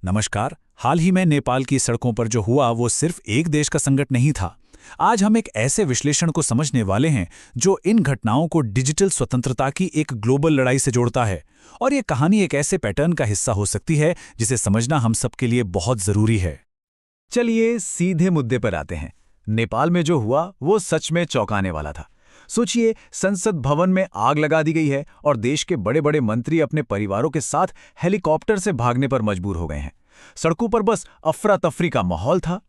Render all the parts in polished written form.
नमस्कार। हाल ही में नेपाल की सड़कों पर जो हुआ वो सिर्फ एक देश का संकट नहीं था। आज हम एक ऐसे विश्लेषण को समझने वाले हैं जो इन घटनाओं को डिजिटल स्वतंत्रता की एक ग्लोबल लड़ाई से जोड़ता है। और ये कहानी एक ऐसे पैटर्न का हिस्सा हो सकती है जिसे समझना हम सबके लिए बहुत जरूरी है। चलिए सीधे मुद्दे पर आते हैं। नेपाल में जो हुआ वो सच में चौंकाने वाला था। सोचिए, संसद भवन में आग लगा दी गई है और देश के बड़े बड़े मंत्री अपने परिवारों के साथ हेलीकॉप्टर से भागने पर मजबूर हो गए हैं। सड़कों पर बस अफरा तफरी का माहौल था।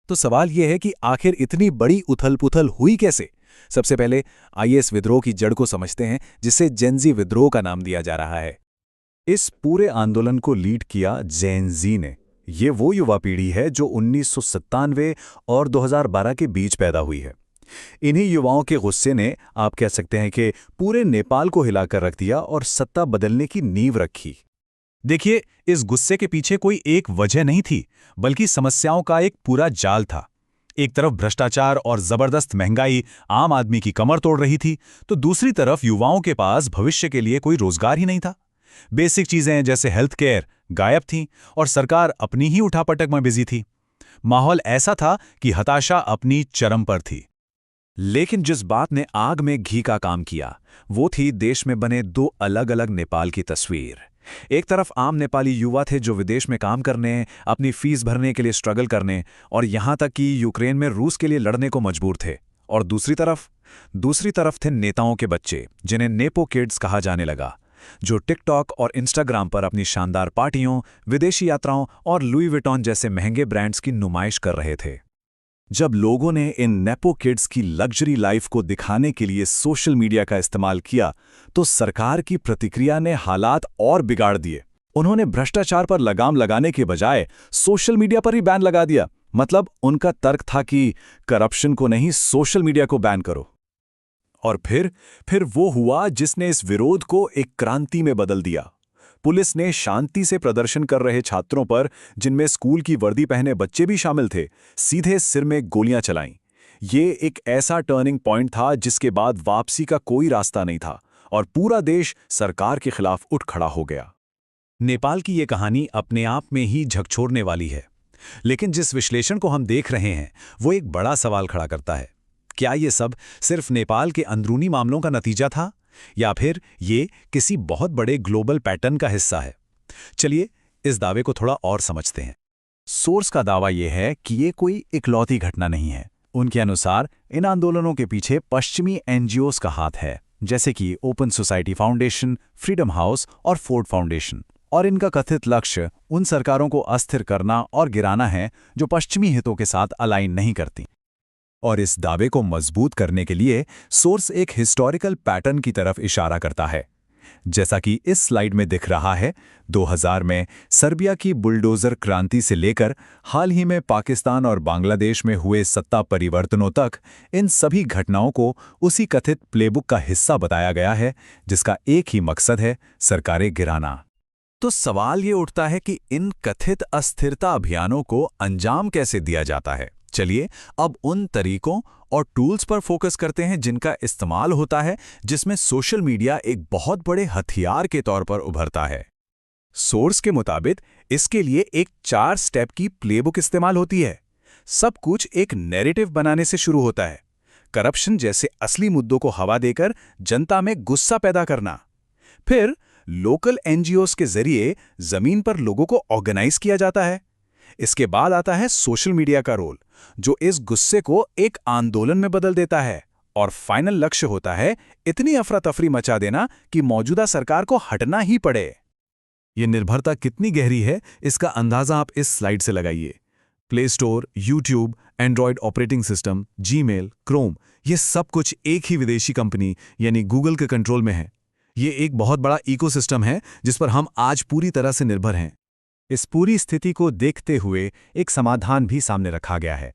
तो सवाल यह है कि आखिर इतनी बड़ी उथल-पुथल हुई कैसे? सबसे पहले आइए इस विद्रोह की जड़ को समझते हैं, जिसे जेनजी विद्रोह का नाम दिया जा रहा है। इस पूरे आंदोलन को लीड किया जेनजी ने। ये वो युवा पीढ़ी है जो 1997 और 2012 के बीच पैदा हुई है। इन्हीं युवाओं के गुस्से ने, आप कह सकते हैं कि पूरे नेपाल को हिलाकर रख दिया और सत्ता बदलने की नींव रखी। देखिए, इस गुस्से के पीछे कोई एक वजह नहीं थी, बल्कि समस्याओं का एक पूरा जाल था। एक तरफ भ्रष्टाचार और जबरदस्त महंगाई आम आदमी की कमर तोड़ रही थी, तो दूसरी तरफ युवाओं के पास भविष्य के लिए कोई रोजगार ही नहीं था। बेसिक चीजें जैसे हेल्थ केयर गायब थीं और सरकार अपनी ही उठापटक में बिजी थी। माहौल ऐसा था कि हताशा अपनी चरम पर थी। लेकिन जिस बात ने आग में घी का काम किया, वो थी देश में बने दो अलग अलग नेपाल की तस्वीर। एक तरफ आम नेपाली युवा थे जो विदेश में काम करने, अपनी फीस भरने के लिए स्ट्रगल करने और यहां तक कि यूक्रेन में रूस के लिए लड़ने को मजबूर थे। और दूसरी तरफ थे नेताओं के बच्चे, जिन्हें नेपो किड्स कहा जाने लगा, जो टिकटॉक और इंस्टाग्राम पर अपनी शानदार पार्टियों, विदेशी यात्राओं और लुई विटॉन जैसे महंगे ब्रांड्स की नुमाइश कर रहे थे। जब लोगों ने इन नेपो किड्स की लग्जरी लाइफ को दिखाने के लिए सोशल मीडिया का इस्तेमाल किया, तो सरकार की प्रतिक्रिया ने हालात और बिगाड़ दिए। उन्होंने भ्रष्टाचार पर लगाम लगाने के बजाय सोशल मीडिया पर ही बैन लगा दिया। मतलब उनका तर्क था कि करप्शन को नहीं, सोशल मीडिया को बैन करो। और फिर वो हुआ जिसने इस विरोध को एक क्रांति में बदल दिया। पुलिस ने शांति से प्रदर्शन कर रहे छात्रों पर, जिनमें स्कूल की वर्दी पहने बच्चे भी शामिल थे, सीधे सिर में गोलियां चलाईं। ये एक ऐसा टर्निंग पॉइंट था जिसके बाद वापसी का कोई रास्ता नहीं था और पूरा देश सरकार के खिलाफ उठ खड़ा हो गया। नेपाल की ये कहानी अपने आप में ही झकझोरने वाली है, लेकिन जिस विश्लेषण को हम देख रहे हैं वो एक बड़ा सवाल खड़ा करता है। क्या ये सब सिर्फ नेपाल के अंदरूनी मामलों का नतीजा था, या फिर ये किसी बहुत बड़े ग्लोबल पैटर्न का हिस्सा है? चलिए इस दावे को थोड़ा और समझते हैं। सोर्स का दावा यह है कि ये कोई इकलौती घटना नहीं है। उनके अनुसार इन आंदोलनों के पीछे पश्चिमी एनजीओज का हाथ है, जैसे कि open society foundation, freedom house और फोर्ड फाउंडेशन। और इनका कथित लक्ष्य उन सरकारों को अस्थिर करना और गिराना है जो पश्चिमी हितों के साथ अलाइन नहीं करती। और इस दावे को मजबूत करने के लिए सोर्स एक हिस्टोरिकल पैटर्न की तरफ इशारा करता है। जैसा कि इस स्लाइड में दिख रहा है, 2000 में सर्बिया की बुलडोजर क्रांति से लेकर हाल ही में पाकिस्तान और बांग्लादेश में हुए सत्ता परिवर्तनों तक, इन सभी घटनाओं को उसी कथित प्लेबुक का हिस्सा बताया गया है, जिसका एक ही मकसद है, सरकारें गिराना। तो सवाल ये उठता है कि इन कथित अस्थिरता अभियानों को अंजाम कैसे दिया जाता है। चलिए अब उन तरीकों और टूल्स पर फोकस करते हैं जिनका इस्तेमाल होता है, जिसमें सोशल मीडिया एक बहुत बड़े हथियार के तौर पर उभरता है। सोर्स के मुताबिक इसके लिए एक 4 स्टेप की प्लेबुक इस्तेमाल होती है। सब कुछ एक नैरेटिव बनाने से शुरू होता है। करप्शन जैसे असली मुद्दों को हवा देकर जनता में गुस्सा पैदा करना। फिर लोकल एनजीओज के जरिए जमीन पर लोगों को ऑर्गेनाइज किया जाता है। इसके बाद आता है सोशल मीडिया का रोल, जो इस गुस्से को एक आंदोलन में बदल देता है। और फाइनल लक्ष्य होता है इतनी अफरा तफरी मचा देना कि मौजूदा सरकार को हटना ही पड़े। ये निर्भरता कितनी गहरी है, इसका अंदाजा आप इस स्लाइड से लगाइए। Play store, YouTube, Android operating system, Gmail, Chrome, ये सब कुछ एक ही विदेशी कंपनी यानी गूगल के कंट्रोल में है। ये एक बहुत बड़ा इकोसिस्टम है जिस पर हम आज पूरी तरह से निर्भर हैं। इस पूरी स्थिति को देखते हुए एक समाधान भी सामने रखा गया है।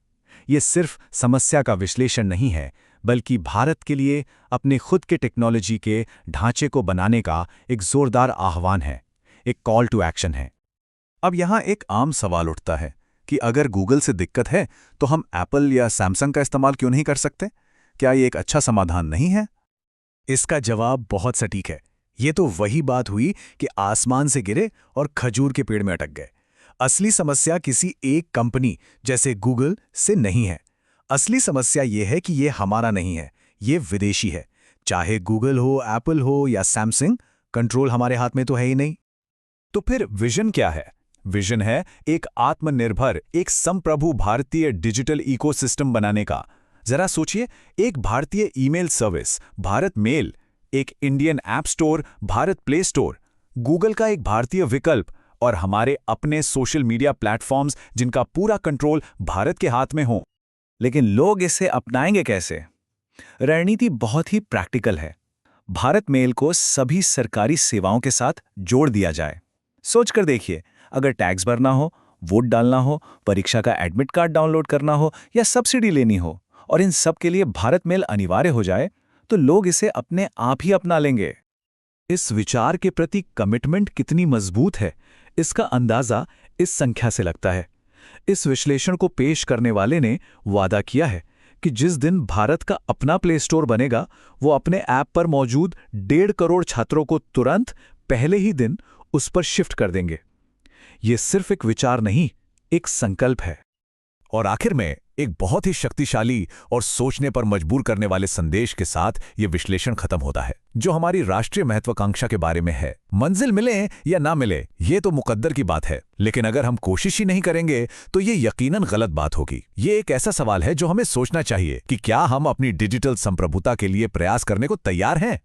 ये सिर्फ समस्या का विश्लेषण नहीं है, बल्कि भारत के लिए अपने खुद के टेक्नोलॉजी के ढांचे को बनाने का एक जोरदार आह्वान है, एक कॉल टू एक्शन है। अब यहाँ एक आम सवाल उठता है कि अगर गूगल से दिक्कत है तो हम एप्पल या सैमसंग का इस्तेमाल क्यों नहीं कर सकते? क्या ये एक अच्छा समाधान नहीं है? इसका जवाब बहुत सटीक है। ये तो वही बात हुई कि आसमान से गिरे और खजूर के पेड़ में अटक गए। असली समस्या किसी एक कंपनी जैसे गूगल से नहीं है। असली समस्या ये है कि ये हमारा नहीं है, ये विदेशी है। चाहे गूगल हो, एप्पल हो या सैमसंग, कंट्रोल हमारे हाथ में तो है ही नहीं। तो फिर विजन क्या है? विजन है एक आत्मनिर्भर, एक संप्रभु भारतीय डिजिटल इकोसिस्टम बनाने का। जरा सोचिए, एक भारतीय ईमेल सर्विस भारत मेल, एक Indian app store Bharat play store, Google का एक भारतीय विकल्प और हमारे अपने सोशल मीडिया प्लेटफॉर्म्स जिनका पूरा कंट्रोल भारत के हाथ में हो। लेकिन लोग इसे अपनाएंगे कैसे? रणनीति बहुत ही प्रैक्टिकल है। भारत मेल को सभी सरकारी सेवाओं के साथ जोड़ दिया जाए। सोचकर देखिए, अगर टैक्स भरना हो, वोट डालना हो, परीक्षा का एडमिट कार्ड डाउनलोड करना हो या सब्सिडी लेनी हो, और इन सब के लिए भारत मेल अनिवार्य हो जाए, तो लोग इसे अपने आप ही अपना लेंगे। इस विचार के प्रति कमिटमेंट कितनी मजबूत है, इसका अंदाजा इस संख्या से लगता है। इस विश्लेषण को पेश करने वाले ने वादा किया है कि जिस दिन भारत का अपना प्ले स्टोर बनेगा, वो अपने ऐप पर मौजूद 1.5 करोड़ छात्रों को तुरंत पहले ही दिन उस पर शिफ्ट कर देंगे। ये सिर्फ एक विचार नहीं, एक संकल्प है। और आखिर में एक बहुत ही शक्तिशाली और सोचने पर मजबूर करने वाले संदेश के साथ ये विश्लेषण खत्म होता है, जो हमारी राष्ट्रीय महत्वाकांक्षा के बारे में है। मंजिल मिले या ना मिले, ये तो मुकद्दर की बात है, लेकिन अगर हम कोशिश ही नहीं करेंगे तो ये यकीनन गलत बात होगी। ये एक ऐसा सवाल है जो हमें सोचना चाहिए कि क्या हम अपनी डिजिटल संप्रभुता के लिए प्रयास करने को तैयार हैं।